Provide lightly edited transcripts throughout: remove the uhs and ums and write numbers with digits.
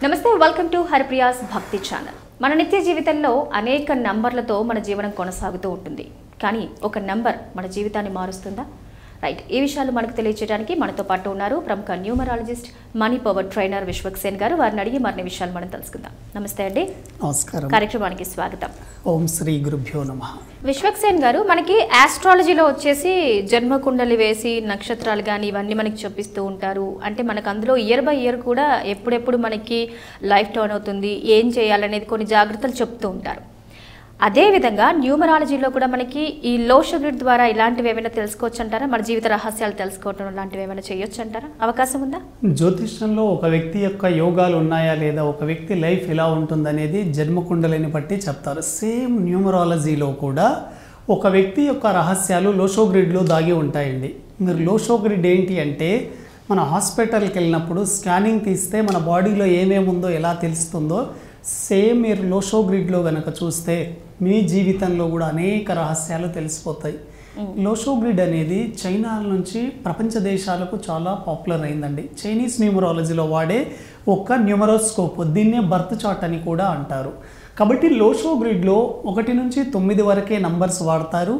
నమస్తే, welcome to Haripriya's భక్తి channel. మన నిత్య జీవితంలో అనేక నంబర్లతో మన జీవనం కొనసాగుతూ ఉంటుంది. కానీ ఒక నంబర్ మన జీవితాన్ని మారుస్తుందా? రైట్, ఈ విషయాలు మనకు తెలియజేయడానికి మనతో పాటు ఉన్నారు ప్రముఖ numerologist, money power trainer Vishwaksen గారు. వారిని అడిగి మరిన్ని విషయాలు మనం తెలుసుకుందాం. నమస్తే అండి. నమస్కారం. కార్యక్రమానికి స్వాగతం. ఓం శ్రీ గురుభ్యో నమః. విశ్వక్సేన్ గారు, మనకి ఆస్ట్రాలజీలో వచ్చేసి జన్మకుండలి వేసి నక్షత్రాలు కానీ ఇవన్నీ మనకి చూపిస్తూ ఉంటారు. అంటే మనకు అందులో ఇయర్ బై ఇయర్ కూడా ఎప్పుడెప్పుడు మనకి లైఫ్ టర్న్ అవుతుంది, ఏం చేయాలనేది కొన్ని జాగ్రత్తలు చెప్తూ ఉంటారు. అదేవిధంగా న్యూమరాలజీలో కూడా మనకి ఈ లోష గ్రిడ్ ద్వారా ఇలాంటివి ఏమైనా తెలుసుకోవచ్చు అంటారా? మన జీవిత రహస్యాలు తెలుసుకోవటం లాంటివి ఏమైనా చేయొచ్చు అంటారా? అవకాశం ఉందా? జ్యోతిష్యంలో ఒక వ్యక్తి యొక్క యోగాలు ఉన్నాయా లేదా, ఒక వ్యక్తి లైఫ్ ఎలా ఉంటుందనేది జన్మకుండలిని బట్టి చెప్తారు. సేమ్ న్యూమరాలజీలో కూడా ఒక వ్యక్తి యొక్క రహస్యాలు లోషో గ్రిడ్లో దాగి ఉంటాయండి. మీరు లోషో గ్రిడ్ ఏంటి అంటే, మన హాస్పిటల్కి వెళ్ళినప్పుడు స్కానింగ్ తీస్తే మన బాడీలో ఏమేమి ఉందో ఎలా తెలుస్తుందో, సేమ్ మీరు లోషో గ్రిడ్లో కనుక చూస్తే మీ జీవితంలో కూడా అనేక రహస్యాలు తెలిసిపోతాయి. లోషో గ్రిడ్ అనేది చైనా నుంచి ప్రపంచ దేశాలకు చాలా పాపులర్ అయిందండి. చైనీస్ న్యూమరాలజీలో వాడే ఒక న్యూమరోస్కోప్, దీన్నే బర్త్ చార్ట్ అని కూడా అంటారు. కాబట్టి లోషో గ్రిడ్లో 1 నుంచి 9 వరకే నంబర్స్ వాడతారు.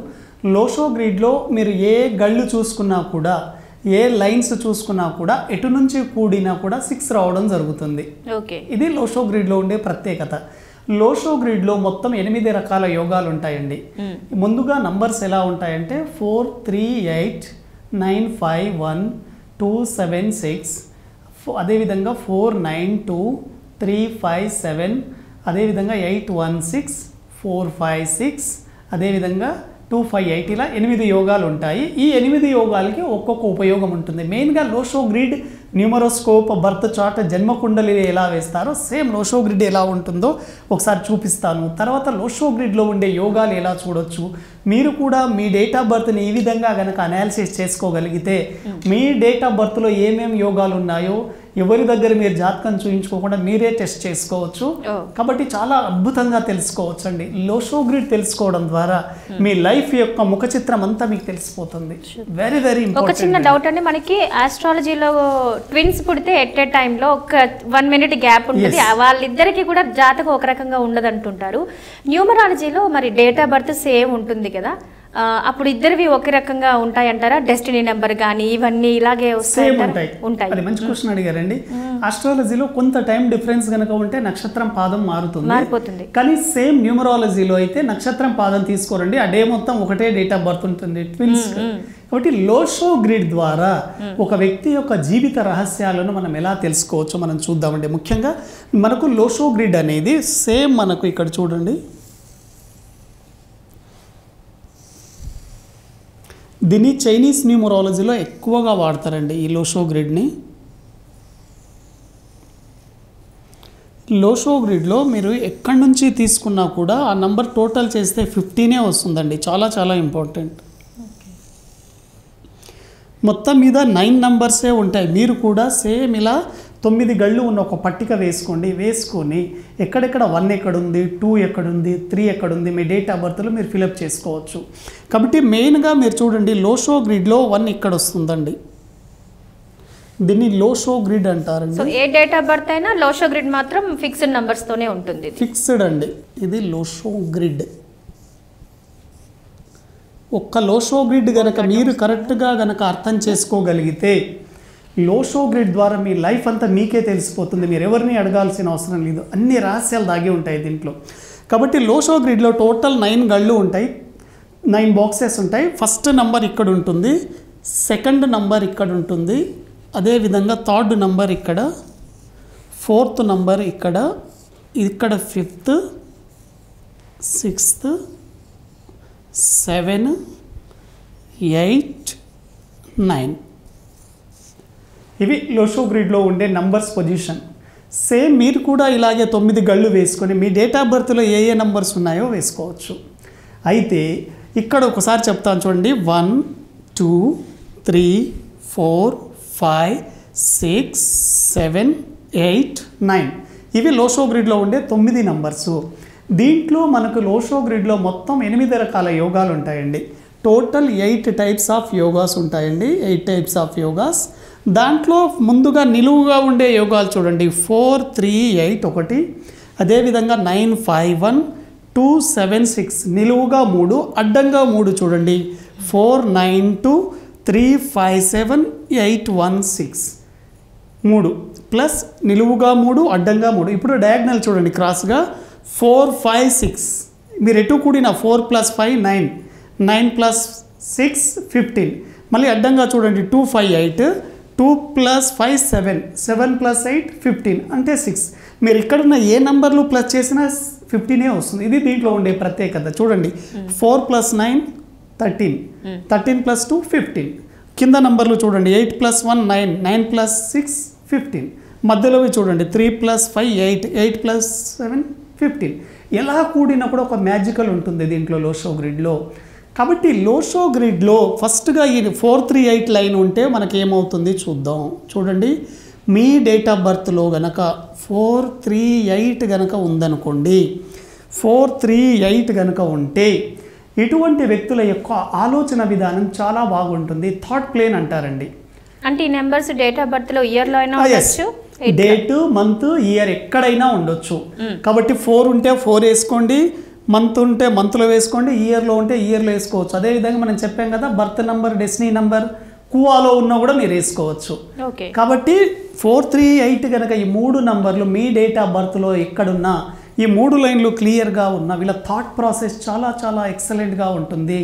లోషో గ్రిడ్లో మీరు ఏ గళ్ళు చూసుకున్నా కూడా, ఏ లైన్స్ చూసుకున్నా కూడా ఎటు నుంచి కూడినా కూడా 6 రావడం జరుగుతుంది. ఓకే, ఇది లోషో గ్రిడ్లో ఉండే ప్రత్యేకత. లోషో గ్రిడ్లో మొత్తం 8 రకాల యోగాలు ఉంటాయండి. ముందుగా నంబర్స్ ఎలా ఉంటాయంటే 4, 3, 8, 9, 5, 1, 2, 7, 6, అదేవిధంగా 4, 9, 2, 3, 5, 7, అదేవిధంగా 8, 1, 6, 4, 5, 6, అదేవిధంగా 2, 5, 8, ఇలా 8 యోగాలు ఉంటాయి. ఈ 8 యోగాలకి ఒక్కొక్క ఉపయోగం ఉంటుంది. మెయిన్గా లోషో గ్రిడ్, న్యూమరోస్కోప్, బర్త్ చార్ట్, జన్మకుండలి ఎలా వేస్తారో సేమ్ లోషో గ్రిడ్ ఎలా ఉంటుందో ఒకసారి చూపిస్తాను. తర్వాత లోషో గ్రిడ్లో ఉండే యోగాలు ఎలా చూడొచ్చు, మీరు కూడా మీ డేట్ ఆఫ్ బర్త్ని ఈ విధంగా కనుక అనాలిసిస్ చేసుకోగలిగితే మీ డేట్ ఆఫ్ బర్త్లో ఏమేమి యోగాలు ఉన్నాయో ఎవరి దగ్గర మీరు జాతకం చూయించుకోకుండా మీరే టెస్ట్ చేసుకోవచ్చు. కాబట్టి చాలా అద్భుతంగా తెలుసుకోవచ్చు అండి. లోషో గ్రిడ్ తెలుసుకోవడం ద్వారా మీ లైఫ్ యొక్క ముఖ చిత్రం అంతా మీకు తెలిసిపోతుంది. Very very important. ఒక చిన్న డౌట్ అండి, మనకి ఆస్ట్రాలజీలో ట్విన్స్ పుడితే ఎట్ ఏ టైంలో ఒక 1 minute గ్యాప్ ఉంటుంది. వాళ్ళిద్దరికి కూడా జాతకం ఒక రకంగా ఉండదు అంటుంటారు. న్యూమరాలజీలో మరి డేట్ ఆఫ్ బర్త్ సేమ్ ఉంటుంది కదా, అప్పుడు ఇద్దరివి ఒకే రకంగా ఉంటాయి అంటారా? డెస్టినీ నెంబర్ కానీ ఇవన్నీ ఇలాగే ఉంటాయి. అది మంచి క్వశ్చన్ అడిగారండి. ఆస్ట్రాలజీలో కొంత టైం డిఫరెన్స్ కనుక ఉంటే నక్షత్రం పాదం మారిపోతుంది. కానీ సేమ్ న్యూమరాలజీలో అయితే నక్షత్రం పాదం తీసుకోరండి, ఆ డే మొత్తం ఒకటే డేట్ ఆఫ్ బర్త్ ఉంటుంది ట్విన్స్. కాబట్టి లోషో గ్రిడ్ ద్వారా ఒక వ్యక్తి యొక్క జీవిత రహస్యాలను మనం ఎలా తెలుసుకోవచ్చో మనం చూద్దామండి. ముఖ్యంగా మనకు లోషో గ్రిడ్ అనేది సేమ్ మనకు ఇక్కడ చూడండి, దీన్ని చైనీస్ న్యూమరాలజీలో ఎక్కువగా వాడతారండి ఈ లోషో గ్రిడ్ని. లోషో గ్రిడ్లో మీరు ఎక్కడి నుంచి తీసుకున్నా కూడా ఆ నంబర్ టోటల్ చేస్తే 15 వస్తుందండి. చాలా చాలా ఇంపార్టెంట్. మొత్తం మీద 9 నంబర్సే ఉంటాయి. మీరు కూడా సేమ్ ఇలా 9 గళ్ళు ఉన్న ఒక పట్టిక వేసుకొని ఎక్కడెక్కడ 1 ఎక్కడుంది, 2 ఎక్కడుంది, 3 ఎక్కడుంది, మీ డేట్ ఆఫ్ బర్త్లో మీరు ఫిలప్ చేసుకోవచ్చు. కాబట్టి మెయిన్గా మీరు చూడండి, లోషో గ్రిడ్లో 1 ఇక్కడ వస్తుందండి. దీన్ని లోషో గ్రిడ్ అంటారండి. So A date of birth అయినా లోషో గ్రిడ్ మాత్రం ఫిక్స్డ్ నంబర్స్ తోనే ఉంటుంది. ఫిక్స్డ్ అండి, ఇది లోషో గ్రిడ్. ఒక్క లోషో గ్రిడ్ గనక మీరు కరెక్ట్గా గనక అర్థం చేసుకోగలిగితే లోషో గ్రిడ్ ద్వారా మీ లైఫ్ అంతా మీకే తెలిసిపోతుంది. మీరు ఎవరిని అడగాల్సిన అవసరం లేదు, అన్ని రహస్యాలు దాగి ఉంటాయి దీంట్లో. కాబట్టి లోషో గ్రిడ్లో టోటల్ 9 గళ్ళు ఉంటాయి, 9 బాక్సెస్ ఉంటాయి. ఫస్ట్ నంబర్ ఇక్కడ ఉంటుంది, సెకండ్ నంబర్ ఇక్కడ ఉంటుంది, అదేవిధంగా థర్డ్ నంబర్ ఇక్కడ, ఫోర్త్ నంబర్ ఇక్కడ, 5th, 6th, 7, 8, 9. ఇవి లోషో గ్రిడ్లో ఉండే నంబర్స్ పొజిషన్. సేమ్ మీరు కూడా ఇలాగే 9 గళ్ళు వేసుకొని మీ డేట్ ఆఫ్ బర్త్లో ఏ నంబర్స్ ఉన్నాయో వేసుకోవచ్చు. అయితే ఇక్కడ ఒకసారి చెప్తాను చూడండి, 1, 2, 3, 4, 5, 6, 7, 8, 9 ఇవి లోషో గ్రిడ్లో ఉండే 9 నంబర్సు. దీంట్లో మనకు లోషో గ్రిడ్లో మొత్తం 8 రకాల యోగాలు ఉంటాయండి. టోటల్ 8 టైప్స్ ఆఫ్ యోగాస్ ఉంటాయండి. 8 టైప్స్ ఆఫ్ యోగాస్. దాంట్లో ముందుగా నిలువుగా ఉండే యోగాలు చూడండి. 4 3 8 ఒకటి, అదేవిధంగా 9 5 1 2 7 6 నిలువుగా 3, అడ్డంగా 3 చూడండి. 4 9 2 3 5 7 8 1 6 3 ప్లస్ నిలువుగా 3 అడ్డంగా 3. ఇప్పుడు డయాగ్నల్ చూడండి క్రాస్గా 4 5 6 మీరు ఎటు కూడిన 4 + 5 9 9 + 6 15. మళ్ళీ అడ్డంగా చూడండి 2 5 8 2 + 5 7 7 + 8 15 అంటే 6. మీరు ఇక్కడున్న ఏ నంబర్లు ప్లస్ చేసినా 15 వస్తుంది. ఇది దీంట్లో ఉండే ప్రత్యేకత. చూడండి 4 + 9 13 13 + 2 15. కింద నంబర్లు చూడండి 8 + 1 9 9 + 6 15. మధ్యలోవి చూడండి 3 + 5 8 8 + 7 15. ఎలా కూడినా కూడా ఒక మ్యాజికల్ ఉంటుంది దీంట్లో లోషో గ్రిడ్లో. కాబట్టి లోషో గ్రిడ్లో ఫస్ట్గా ఈ 4 3 8 లైన్ ఉంటే మనకి ఏమవుతుంది చూద్దాం. చూడండి మీ డేట్ ఆఫ్ బర్త్లో గనక 4 3 8 గనక ఉందనుకోండి, 4 3 8 గనక ఉంటే ఇటువంటి వ్యక్తుల యొక్క ఆలోచన విధానం చాలా బాగుంటుంది. థాట్ ప్లేన్ అంటారండి. అంటే ఈ నెంబర్స్ డేట్ ఆఫ్ బర్త్లో ఇయర్లో అయినా ఉండొచ్చు, డేట్ మంత్ ఇయర్ ఎక్కడైనా ఉండొచ్చు. కాబట్టి 4 ఉంటే 4 వేసుకోండి, మంత్ ఉంటే మంత్లో వేసుకోండి, ఇయర్లో ఉంటే ఇయర్లో వేసుకోవచ్చు. అదేవిధంగా మనం చెప్పాం కదా బర్త్ నెంబర్ డెస్టినీ నెంబర్ కువాలో ఉన్నా కూడా మీరు వేసుకోవచ్చు. కాబట్టి 4 3 8 కనుక ఈ 3 నంబర్లు మీ డేట్ ఆఫ్ బర్త్లో ఎక్కడున్నా ఈ 3 లైన్లు క్లియర్గా ఉన్న వీళ్ళ థాట్ ప్రాసెస్ చాలా చాలా ఎక్సలెంట్గా ఉంటుంది.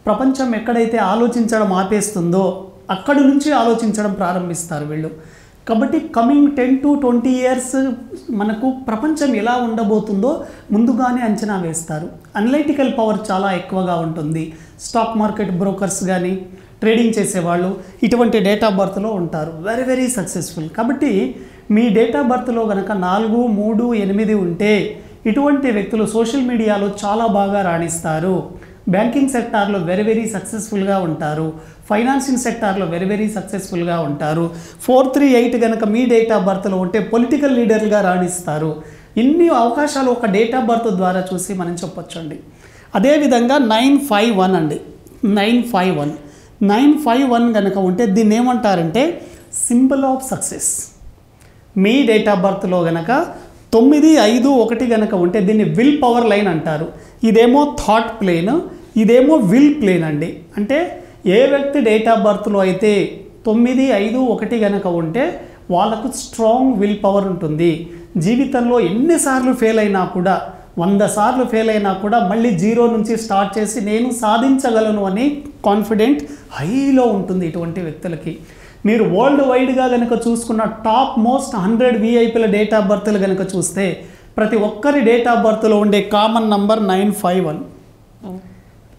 ప్రపంచం ఎక్కడైతే ఆలోచించడం ఆపేస్తుందో అక్కడి నుంచి ఆలోచించడం ప్రారంభిస్తారు వీళ్ళు. కాబట్టి కమింగ్ 10 to 20 ఇయర్స్ మనకు ప్రపంచం ఎలా ఉండబోతుందో ముందుగానే అంచనా వేస్తారు. అనలైటికల్ పవర్ చాలా ఎక్కువగా ఉంటుంది. స్టాక్ మార్కెట్ బ్రోకర్స్ కానీ ట్రేడింగ్ చేసేవాళ్ళు ఇటువంటి డేట్ ఆఫ్ బర్త్లో ఉంటారు. Very very successful. కాబట్టి మీ డేట్ ఆఫ్ బర్త్లో కనుక 4 3 8 ఉంటే ఇటువంటి వ్యక్తులు సోషల్ మీడియాలో చాలా బాగా రాణిస్తారు. బ్యాంకింగ్ సెక్టార్లో వెరీ వెరీ సక్సెస్ఫుల్గా ఉంటారు. ఫైనాన్సింగ్ సెక్టార్లో వెరీ వెరీ సక్సెస్ఫుల్గా ఉంటారు. 4 3 8 కనుక మీ డేట్ ఆఫ్ బర్త్లో ఉంటే పొలిటికల్ లీడర్గా రాణిస్తారు. ఇన్ని అవకాశాలు ఒక డేట్ ఆఫ్ బర్త్ ద్వారా చూసి మనం చెప్పొచ్చండి. అదేవిధంగా 9 5 1 అండి. 9 5 1 కనుక ఉంటే దీన్ని ఏమంటారంటే సింబల్ ఆఫ్ సక్సెస్. మీ డేట్ ఆఫ్ బర్త్లో కనుక 9 5 1 కనుక ఉంటే దీన్ని విల్ పవర్ లైన్ అంటారు. ఇదేమో థాట్ ప్లేన్, ఇదేమో విల్ ప్లేన్ అండి. అంటే ఏ వ్యక్తి డేట్ ఆఫ్ బర్త్లో అయితే 9 5 1 కనుక ఉంటే వాళ్ళకు స్ట్రాంగ్ విల్ పవర్ ఉంటుంది. జీవితంలో ఎన్నిసార్లు ఫెయిల్ అయినా కూడా 100 సార్లు ఫెయిల్ అయినా కూడా మళ్ళీ 0 నుంచి స్టార్ట్ చేసి నేను సాధించగలను అని కాన్ఫిడెంట్ హైలో ఉంటుంది ఇటువంటి వ్యక్తులకి. మీరు వరల్డ్ వైడ్గా కనుక చూసుకున్న టాప్ మోస్ట్ 100 విఐపీల డేట్ ఆఫ్ బర్త్లు కనుక చూస్తే ప్రతి ఒక్కరి డేట్ ఆఫ్ బర్త్లో ఉండే కామన్ నంబర్ 951.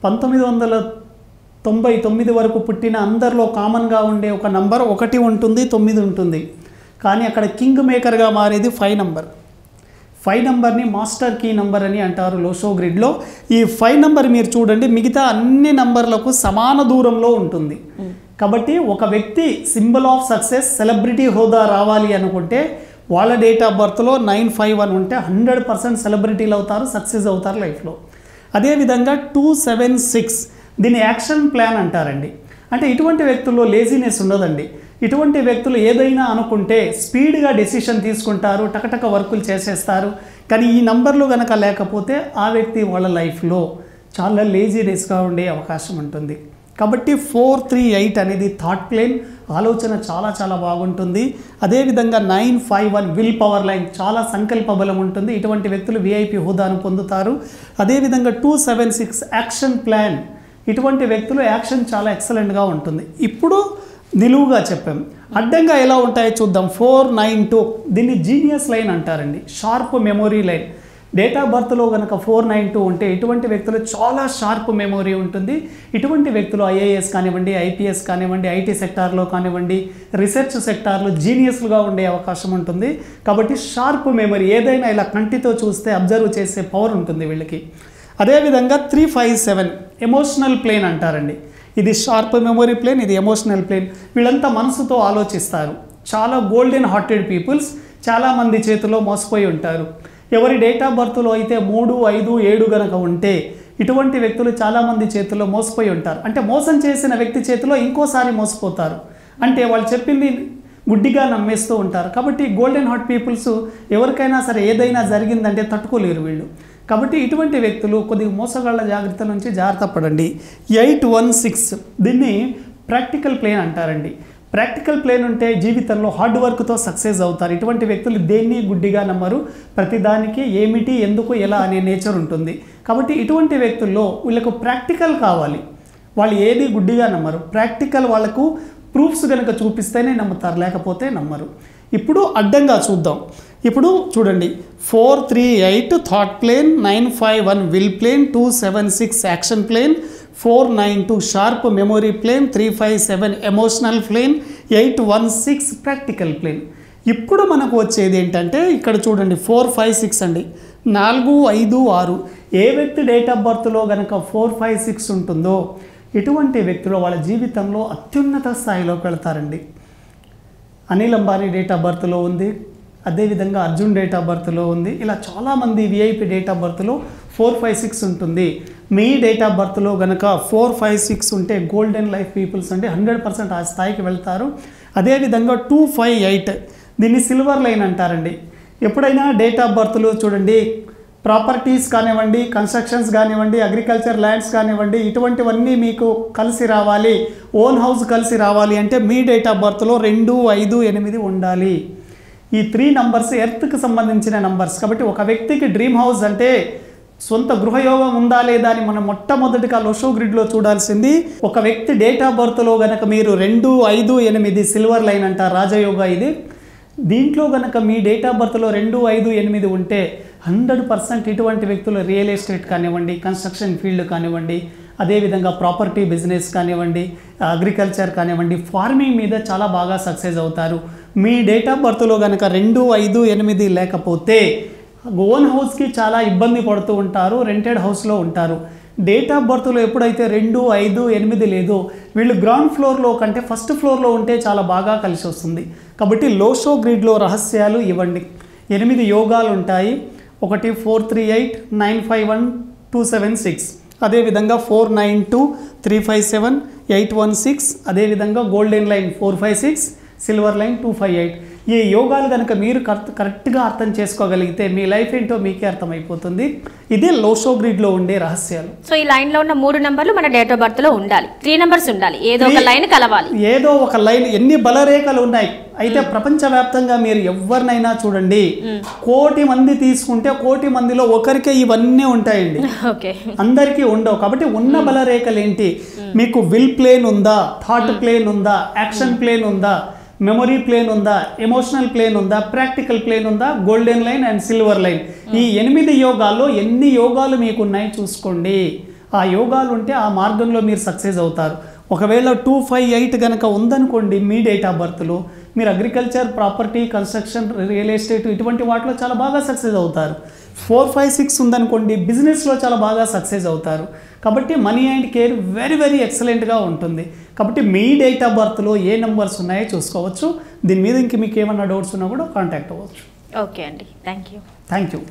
1999 వరకు పుట్టిన అందరిలో కామన్గా ఉండే ఒక నంబర్ 1 ఉంటుంది, 9 ఉంటుంది. కానీ అక్కడ కింగ్ మేకర్గా మారేది 5 నంబర్. 5 నంబర్ని మాస్టర్ కీ నంబర్ అని అంటారు లోషో గ్రిడ్లో. ఈ 5 నంబర్ మీరు చూడండి మిగతా అన్ని నంబర్లకు సమాన దూరంలో ఉంటుంది. కాబట్టి ఒక వ్యక్తి సింబల్ ఆఫ్ సక్సెస్ సెలబ్రిటీ హోదా రావాలి అనుకుంటే వాళ్ళ డేట్ ఆఫ్ బర్త్లో 9 5 1 ఉంటే 100% సెలబ్రిటీలు అవుతారు, సక్సెస్ అవుతారు లైఫ్లో. అదేవిధంగా 2 7 6 దీన్ని యాక్షన్ ప్లాన్ అంటారండి. అంటే ఇటువంటి వ్యక్తుల్లో లేజినెస్ ఉండదండి. ఇటువంటి వ్యక్తులు ఏదైనా అనుకుంటే స్పీడ్గా డెసిషన్ తీసుకుంటారు, టకటక వర్కులు చేసేస్తారు. కానీ ఈ నంబర్లు కనుక లేకపోతే ఆ వ్యక్తి వాళ్ళ లైఫ్లో చాలా లేజినెస్గా ఉండే అవకాశం ఉంటుంది. కాబట్టి 4 3 8 అనేది థాట్ ప్లేన్, ఆలోచన చాలా చాలా బాగుంటుంది. అదేవిధంగా 9 5 1 విల్ పవర్ లైన్ చాలా సంకల్ప బలం ఉంటుంది. ఇటువంటి వ్యక్తులు విఐపి హోదాను పొందుతారు. అదేవిధంగా 2 7 6 యాక్షన్ ప్లాన్, ఇటువంటి వ్యక్తులు యాక్షన్ చాలా ఎక్సలెంట్గా ఉంటుంది. ఇప్పుడు నిలువుగా చెప్పాం. అడ్డంగా ఎలా ఉంటాయో చూద్దాం. 4 9 2 దీన్ని జీనియస్ లైన్ అంటారండి, sharp memory line. Date of బర్త్లో కనుక 4 9 2 ఉంటే ఇటువంటి వ్యక్తులు చాలా షార్ప్ మెమొరీ ఉంటుంది. ఇటువంటి వ్యక్తులు ఐఏఎస్ కానివ్వండి, ఐపీఎస్ కానివ్వండి, ఐటీ సెక్టార్లో కానివ్వండి, రీసెర్చ్ సెక్టార్లో జీనియస్లుగా ఉండే అవకాశం ఉంటుంది. కాబట్టి షార్ప్ మెమరీ, ఏదైనా ఇలా కంటితో చూస్తే అబ్జర్వ్ చేసే పవర్ ఉంటుంది వీళ్ళకి. అదేవిధంగా 3 5 7 ఎమోషనల్ ప్లేన్ అంటారండి. ఇది షార్ప్ మెమొరీ ప్లేన్, ఇది ఎమోషనల్ ప్లేన్. వీళ్ళంతా మనసుతో ఆలోచిస్తారు. చాలా గోల్డెన్ హార్టెడ్ పీపుల్స్, చాలామంది చేతిలో మోసపోయి ఉంటారు. ఎవరి డేట్ ఆఫ్ బర్త్లో అయితే 3 5 7 కనుక ఉంటే ఇటువంటి వ్యక్తులు చాలామంది చేతుల్లో మోసపోయి ఉంటారు. అంటే మోసం చేసిన వ్యక్తి చేతిలో ఇంకోసారి మోసపోతారు. అంటే వాళ్ళు చెప్పింది గుడ్డిగా నమ్మేస్తూ ఉంటారు. కాబట్టి గోల్డెన్ హార్ట్ పీపుల్స్ ఎవరికైనా సరే ఏదైనా జరిగిందంటే తట్టుకోలేరు వీళ్ళు. కాబట్టి ఇటువంటి వ్యక్తులు కొద్దిగా మోసగాళ్ళ జాగ్రత్త నుంచి జాగ్రత్త పడండి. 816 దీన్ని ప్రాక్టికల్ ప్లేన్ అంటారండి. ప్రాక్టికల్ ప్లేన్ ఉంటే జీవితంలో హార్డ్ వర్క్తో సక్సెస్ అవుతారు. ఇటువంటి వ్యక్తులు దేన్ని గుడ్డిగా నమ్మరు. ప్రతిదానికి ఏమిటి, ఎందుకు, ఎలా అనే నేచర్ ఉంటుంది. కాబట్టి ఇటువంటి వ్యక్తుల్లో వీళ్ళకు ప్రాక్టికల్ కావాలి. వాళ్ళు ఏది గుడ్డిగా నమ్మరు. ప్రాక్టికల్ వాళ్ళకు ప్రూఫ్స్ కనుక చూపిస్తేనే నమ్ముతారు, లేకపోతే నమ్మరు. ఇప్పుడు అడ్డంగా చూద్దాం. ఇప్పుడు చూడండి 438 thought plane, 951 will plane, 276 action plane, 492 sharp memory plane, 357 emotional plane, 816 practical plane. ఇప్పుడు మనకు వచ్చేది ఏంటంటే ఇక్కడ చూడండి 456 అండి, 4, 5, 6. ఏ వ్యక్తి డేట్ ఆఫ్ బర్త్లో కనుక 456 ఉంటుందో ఇటువంటి వ్యక్తులు వాళ్ళ జీవితంలో అత్యున్నత స్థాయిలోకి వెళ్తారండి. అనిల్ అంబానీ డేట్ ఆఫ్ బర్త్లో ఉంది, అదేవిధంగా అర్జున్ డేట్ ఆఫ్ బర్త్లో ఉంది. ఇలా చాలామంది విఐపి డేట్ ఆఫ్ బర్త్లో 456 ఉంటుంది. మీ డేట్ ఆఫ్ బర్త్లో కనుక 456 ఉంటే గోల్డెన్ లైఫ్ పీపుల్స్ అంటే 100% ఆ స్థాయికి వెళ్తారు. అదేవిధంగా 258 దీన్ని సిల్వర్ లైన్ అంటారండి. ఎప్పుడైనా డేట్ ఆఫ్ బర్త్లో చూడండి ప్రాపర్టీస్ కానివ్వండి, కన్స్ట్రక్షన్స్ కానివ్వండి, అగ్రికల్చర్ ల్యాండ్స్ కానివ్వండి, ఇటువంటివన్నీ మీకు కలిసి రావాలి, ఓన్ హౌస్ కలిసి రావాలి అంటే మీ డేట్ ఆఫ్ బర్త్లో 2, 5, 8 ఉండాలి. ఈ 3 నంబర్స్ ఎర్త్కి సంబంధించిన నంబర్స్. కాబట్టి ఒక వ్యక్తికి డ్రీమ్ హౌస్ అంటే సొంత గృహయోగం ఉందా లేదా అని మనం మొట్టమొదటిగా లోషో గ్రిడ్లో చూడాల్సింది. ఒక వ్యక్తి డేట్ ఆఫ్ బర్త్లో కనుక మీరు 2, 5, 8 సిల్వర్ లైన్ అంటారు, రాజయోగ ఇది. దీంట్లో కనుక మీ డేట్ ఆఫ్ బర్త్లో 2, 5, 8 ఉంటే 100% ఇటువంటి వ్యక్తులు రియల్ ఎస్టేట్ కానివ్వండి, కన్స్ట్రక్షన్ ఫీల్డ్ కానివ్వండి, అదేవిధంగా ప్రాపర్టీ బిజినెస్ కానివ్వండి, అగ్రికల్చర్ కానివ్వండి, ఫార్మింగ్ మీద చాలా బాగా సక్సెస్ అవుతారు. మీ డేట్ ఆఫ్ బర్త్లో కనుక 2, 5, 8 లేకపోతే ఓన్ హౌస్కి చాలా ఇబ్బంది పడుతూ ఉంటారు, రెంటెడ్ హౌస్లో ఉంటారు. డేట్ ఆఫ్ బర్త్లో ఎప్పుడైతే 2, 5, 8 లేదో వీళ్ళు గ్రౌండ్ ఫ్లోర్లో కంటే ఫస్ట్ ఫ్లోర్లో ఉంటే చాలా బాగా కలిసి వస్తుంది. కాబట్టి లోషో గ్రిడ్లో రహస్యాలు ఇవ్వండి. 8 యోగాలు ఉంటాయి. ఒకటి 438, 951, 276, అదేవిధంగా 492, 357, 816, అదేవిధంగా గోల్డెన్ లైన్ 456, సిల్వర్ లైన్ 258. ఈ యోగాలు కనుక మీరు కరెక్ట్గా అర్థం చేసుకోగలిగితే మీ లైఫ్ ఏంటో మీకే అర్థమైపోతుంది. ఇదే లోషో గ్రిడ్లో ఉండే రహస్యాలు. సో ఈ లైన్లో ఉన్న 3 నంబర్లు మన డేట్ ఆఫ్ బర్త్లో ఉండాలి, 3 నంబర్స్ ఉండాలి, ఏదో ఒక లైన్ కలవాలి. ఏదో ఒక లైన్. ఎన్ని బలరేఖలు ఉన్నాయి అయితే ప్రపంచవ్యాప్తంగా మీరు ఎవరినైనా చూడండి, 1,000,000 మంది తీసుకుంటే 1,000,000 మందిలో ఒకరికే ఇవన్నీ ఉంటాయండి, అందరికీ ఉండవు. కాబట్టి ఉన్న బలరేఖలు ఏంటి? మీకు విల్ ప్లేన్ ఉందా, థాట్ ప్లేన్ ఉందా, యాక్షన్ ప్లేన్ ఉందా, మెమొరీ ప్లేన్ ఉందా, ఎమోషనల్ ప్లేన్ ఉందా, ప్రాక్టికల్ ప్లేన్ ఉందా, golden line and silver line. ఈ 8 యోగాల్లో ఎన్ని యోగాలు మీకు ఉన్నాయి చూసుకోండి. ఆ యోగాలు ఉంటే ఆ మార్గంలో మీరు సక్సెస్ అవుతారు. ఒకవేళ 258 కనుక ఉందనుకోండి మీ డేట్ ఆఫ్ బర్త్లో, మీరు agriculture, property, construction, real estate ఇటువంటి వాటిలో చాలా బాగా సక్సెస్ అవుతారు. 456 ఉందనుకోండి బిజినెస్లో చాలా బాగా సక్సెస్ అవుతారు. కాబట్టి money and care very very ఎక్సలెంట్గా ఉంటుంది. కాబట్టి మీ డేట్ ఆఫ్ బర్త్లో ఏ నెంబర్స్ ఉన్నాయో చూసుకోవచ్చు. దీని మీద ఇంక మీకు ఏమన్నా డౌట్స్ ఉన్నా కూడా కాంటాక్ట్ అవ్వచ్చు. ఓకే అండి, థ్యాంక్ యూ.